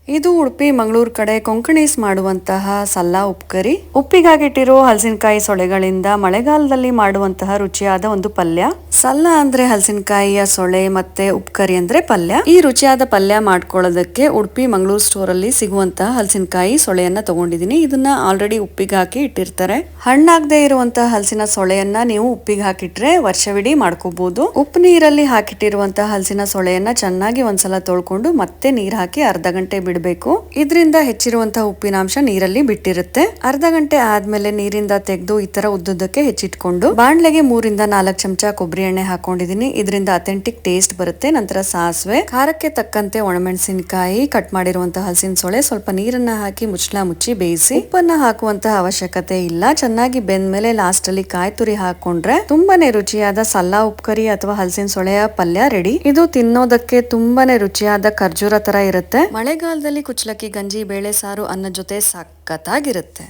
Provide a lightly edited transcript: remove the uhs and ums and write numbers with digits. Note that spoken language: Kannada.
ಇದು ಉಡುಪಿ ಮಂಗಳೂರು ಕಡೆ ಕೊಂಕಣೀಸ್ ಮಾಡುವಂತಹ ಸಲ್ಲ ಉಪ್ಕರಿ. ಉಪ್ಪಿಗಾಗಿಟ್ಟಿರೋ ಹಲಸಿನಕಾಯಿ ಸೊಳೆಗಳಿಂದ ಮಳೆಗಾಲದಲ್ಲಿ ಮಾಡುವಂತಹ ರುಚಿಯಾದ ಒಂದು ಪಲ್ಯ. ಸಲ್ಲ ಅಂದ್ರೆ ಹಲಸಿನಕಾಯಿಯ ಸೊಳೆ ಮತ್ತೆ ಉಪ್ಕರಿ ಅಂದ್ರೆ ಪಲ್ಯ. ಈ ರುಚಿಯಾದ ಪಲ್ಯ ಮಾಡ್ಕೊಳ್ಳೋದಕ್ಕೆ ಉಡುಪಿ ಮಂಗಳೂರು ಸ್ಟೋರ್ ಅಲ್ಲಿ ಸಿಗುವಂತಹ ಹಲಸಿನಕಾಯಿ ಸೊಳೆಯನ್ನ ತಗೊಂಡಿದೀನಿ. ಇದನ್ನ ಆಲ್ರೆಡಿ ಉಪ್ಪಿಗೆ ಹಾಕಿ ಇಟ್ಟಿರ್ತಾರೆ. ಹಣ್ಣಾಗದೆ ಇರುವಂತಹ ಹಲಸಿನ ಸೊಳೆಯನ್ನ ನೀವು ಉಪ್ಪಿಗೆ ಹಾಕಿಟ್ರೆ ವರ್ಷವಿಡೀ ಮಾಡ್ಕೋಬಹುದು. ಉಪ್ಪು ನೀರಲ್ಲಿ ಹಾಕಿಟ್ಟಿರುವಂತಹ ಹಲಸಿನ ಸೊಳೆಯನ್ನ ಚೆನ್ನಾಗಿ ಒಂದ್ಸಲ ತೊಳ್ಕೊಂಡು ಮತ್ತೆ ನೀರ್ ಹಾಕಿ ಅರ್ಧ ಗಂಟೆ ಬಿಡಬೇಕು. ಇದರಿಂದ ಹೆಚ್ಚಿರುವಂತಹ ಉಪ್ಪಿನಾಂಶ ನೀರಲ್ಲಿ ಬಿಟ್ಟಿರುತ್ತೆ. ಅರ್ಧ ಗಂಟೆ ಆದ್ಮೇಲೆ ನೀರಿಂದ ತೆಗೆದು ಈ ತರ ಉದ್ದುದಕ್ಕೆ ಹೆಚ್ಚಿಟ್ಕೊಂಡು ಬಾಣ್ಲೆಗೆ 3 ರಿಂದ 4 ಚಮಚ ಕೊಬ್ಬರಿ ಎಣ್ಣೆ ಹಾಕೊಂಡಿದೀನಿ. ಇದರಿಂದ ಅಥೆಂಟಿಕ್ ಟೇಸ್ಟ್ ಬರುತ್ತೆ. ನಂತರ ಸಾಸಿವೆ, ಖಾರಕ್ಕೆ ತಕ್ಕಂತೆ ಒಣಮೆಣಸಿನಕಾಯಿ, ಕಟ್ ಮಾಡಿರುವಂತಹ ಹಲಸಿನ ಸೊಳೆ, ಸ್ವಲ್ಪ ನೀರನ್ನ ಹಾಕಿ ಮುಚ್ಚಳ ಮುಚ್ಚಿ ಬೇಯಿಸಿ. ಉಪ್ಪನ್ನ ಹಾಕುವಂತಹ ಅವಶ್ಯಕತೆ ಇಲ್ಲ. ಚೆನ್ನಾಗಿ ಬೆಂದ್ಮೇಲೆ ಲಾಸ್ಟ್ ಅಲ್ಲಿ ಕಾಯಿ ತುರಿ ಹಾಕೊಂಡ್ರೆ ತುಂಬಾನೇ ರುಚಿಯಾದ ಸಲ್ಲ ಉಪ್ಕರಿ ಅಥವಾ ಹಲಸಿನ ಸೊಳೆಯ ಪಲ್ಯ ರೆಡಿ. ಇದು ತಿನ್ನೋದಕ್ಕೆ ತುಂಬಾನೇ ರುಚಿಯಾದ ಖರ್ಜೂರ ತರ ಇರುತ್ತೆ. ಮಳೆಗಾಲದಲ್ಲಿ ಕುಚ್ಚಲಕ್ಕಿ, ಗಂಜಿ, ಬೇಳೆ ಸಾರು, ಅನ್ನದ ಜೊತೆ ಸಖತ್ತಾಗಿರುತ್ತೆ.